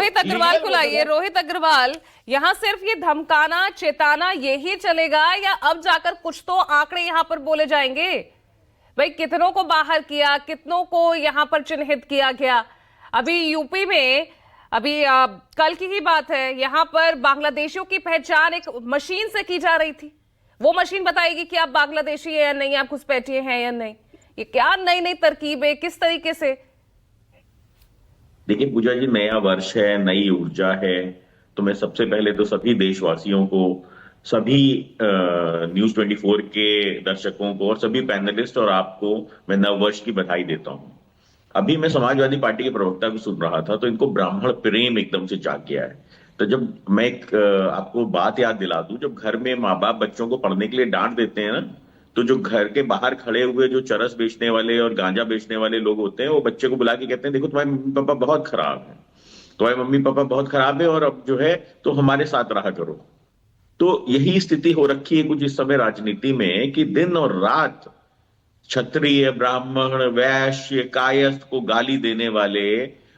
रोहित अग्रवाल को लाइए। रोहित अग्रवाल, यहाँ सिर्फ ये धमकाना चेताना यही चलेगा या अब जाकर कुछ तो आंकड़े यहाँ पर बोले जाएंगे? भाई कितनों को बाहर किया, कितनों को यहाँ पर चिन्हित किया गया? अभी यूपी में कल की ही बात है, यहाँ पर बांग्लादेशियों की पहचान एक मशीन से की जा रही थी। वो मशीन बताएगी कि आप बांग्लादेशी है या नहीं, आप घुसपैठिए हैं या नहीं। ये क्या नई नई तरकीबें, किस तरीके से? देखिए पूजा जी, नया वर्ष है, नई ऊर्जा है। तो मैं सबसे पहले तो सभी देशवासियों को, सभी न्यूज 24 के दर्शकों को और सभी पैनलिस्ट और आपको मैं नव वर्ष की बधाई देता हूं। अभी मैं समाजवादी पार्टी के प्रवक्ता को सुन रहा था तो इनको ब्राह्मण प्रेम एकदम से जाग गया है। तो जब मैं आपको बात याद दिला दूं, जब घर में माँ बाप बच्चों को पढ़ने के लिए डांट देते हैं ना, तो जो घर के बाहर खड़े हुए जो चरस बेचने वाले और गांजा बेचने वाले लोग होते हैं, वो बच्चे को बुला के कहते हैं, देखो तुम्हारे मम्मी पापा बहुत खराब है, तुम्हारे मम्मी पापा बहुत खराब है और अब जो है तो हमारे साथ रहा करो। तो यही स्थिति हो रखी है कुछ इस समय राजनीति में कि दिन और रात क्षत्रिय, ब्राह्मण, वैश्य, कायस्थ को गाली देने वाले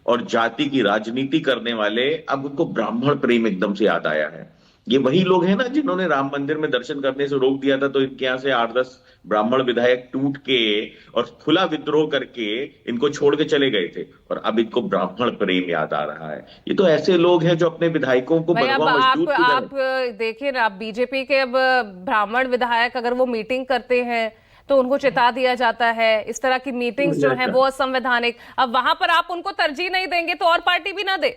और जाति की राजनीति करने वाले, अब उनको ब्राह्मण प्रेम एकदम से याद आया है। ये वही लोग हैं ना जिन्होंने राम मंदिर में दर्शन करने से रोक दिया था, तो इनके यहां से 8-10 ब्राह्मण विधायक टूट के और खुला विद्रोह करके इनको छोड़ के चले गए थे, और अब इनको ब्राह्मण प्रेम याद आ रहा है। ये तो ऐसे लोग हैं जो अपने विधायकों को भाई अब बंधुआ मजदूर की आप देखिए ना, बीजेपी के अब ब्राह्मण विधायक अगर वो मीटिंग करते हैं तो उनको चेता दिया जाता है। इस तरह की मीटिंग्स जो है वो असंवैधानिक। अब वहां पर आप उनको तरजीह नहीं देंगे तो और पार्टी भी ना दे?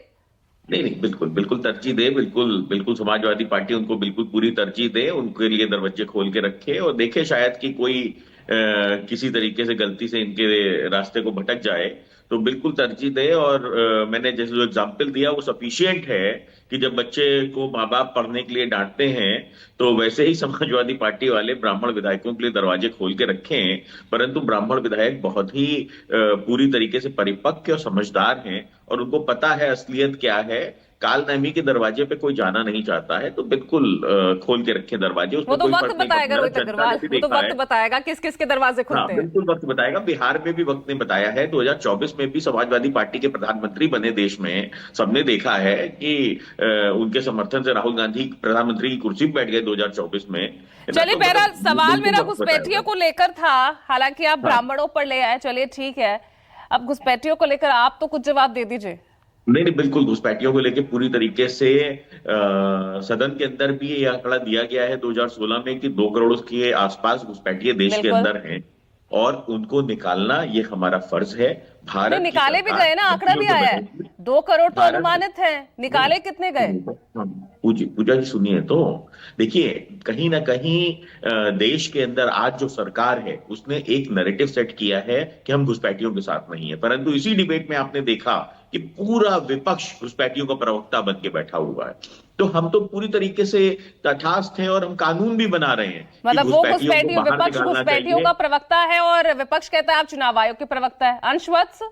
नहीं नहीं, बिल्कुल बिल्कुल तरजीह दे, बिल्कुल बिल्कुल समाजवादी पार्टी उनको बिल्कुल पूरी तरजीह दे, उनके लिए दरवाजे खोल के रखे और देखे शायद कि कोई किसी तरीके से गलती से इनके रास्ते को भटक जाए तो बिल्कुल तरजीह दे। और मैंने जैसे जो एग्जाम्पल दिया वो सफिशियंट है कि जब बच्चे को माँ बाप पढ़ने के लिए डांटते हैं तो वैसे ही समाजवादी पार्टी वाले ब्राह्मण विधायकों के लिए दरवाजे खोल के रखे हैं। परंतु ब्राह्मण विधायक बहुत ही पूरी तरीके से परिपक्व और समझदार हैं और उनको पता है असलियत क्या है। काल नहमी के दरवाजे पे कोई जाना नहीं चाहता है, तो बिल्कुल खोल के रखे दरवाजे, वो उसमें तो कोई वक्त फर्क नहीं बताएगा पड़ता। रोहित अग्रवाल, वो तो वक्त बताएगा किस किस के दरवाजे हाँ खुलते हैं। बिल्कुल वक्त बताएगा। बिहार में भी वक्त ने बताया है, 2024 में भी समाजवादी पार्टी के प्रधानमंत्री बने देश में। सबने देखा है कि उनके समर्थन से राहुल गांधी प्रधानमंत्री की कुर्सी पर बैठ गए 2024 में। चलिए तो बहरहाल, मतलब सवाल बिल्कुल मेरा वक्त घुसपैठियों बताएगा। को लेकर था, हालांकि आप हाँ। ब्राह्मणों पर ले आए, चलिए ठीक है। अब घुसपैठियों को लेकर आप तो कुछ जवाब दे दीजिए। नहीं नहीं, बिल्कुल घुसपैठियों को लेकर पूरी तरीके से सदन के अंदर भी ये आंकड़ा दिया गया है 2016 में कि 2 करोड़ के आसपास घुसपैठिए देश के बिल्कुल। अंदर हैं और उनको निकालना ये हमारा फर्ज है। नहीं, भारत की निकाले भी सरकार गए ना, आंकड़ा घुसपैठियों भी को आया है। बढ़ाएगी। 2 करोड़ तो भारत अनुमानित है, निकाले कितने गए? पूजा जी सुनिए तो, देखिए कहीं ना कहीं देश के अंदर आज जो सरकार है उसने एक नैरेटिव सेट किया है कि हम घुसपैठियों के साथ नहीं है, परंतु इसी डिबेट में आपने देखा कि पूरा विपक्ष घुसपैठियों का प्रवक्ता बन के बैठा हुआ है। तो हम तो पूरी तरीके से तटस्थ हैं और हम कानून भी बना रहे हैं कि मतलब वो घुसपैठियों को बाहर विपक्ष निकालना घुसपैठियों चाहिए। का प्रवक्ता है और विपक्ष कहता है आप चुनाव आयोग के प्रवक्ता है। अंशवत्स